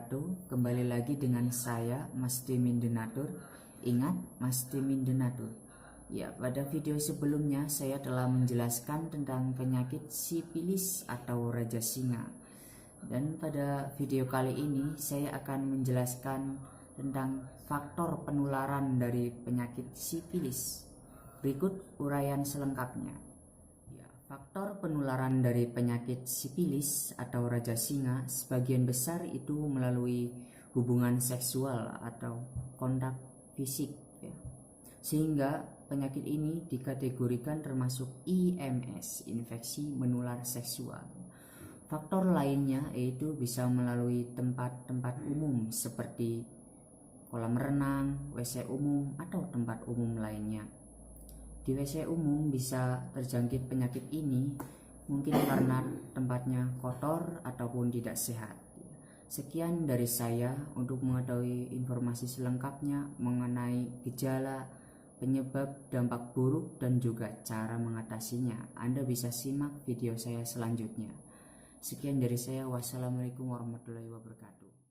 wabarakatuh. Kembali lagi dengan saya, Mas Timin Denatur. Ingat, Mas Timin Denatur. Ya, pada video sebelumnya saya telah menjelaskan tentang penyakit sipilis atau raja singa. Dan pada video kali ini saya akan menjelaskan tentang faktor penularan dari penyakit sipilis. Berikut uraian selengkapnya. Faktor penularan dari penyakit sipilis atau raja singa sebagian besar itu melalui hubungan seksual atau kontak fisik, ya. Sehingga penyakit ini dikategorikan termasuk IMS, infeksi menular seksual. Faktor lainnya yaitu bisa melalui tempat-tempat umum seperti kolam renang, WC umum, atau tempat umum lainnya. Di WC umum bisa terjangkit penyakit ini mungkin karena tempatnya kotor ataupun tidak sehat. Sekian dari saya. Untuk mengetahui informasi selengkapnya mengenai gejala, penyebab, dampak buruk, dan juga cara mengatasinya, Anda bisa simak video saya selanjutnya. Sekian dari saya. Wassalamualaikum warahmatullahi wabarakatuh.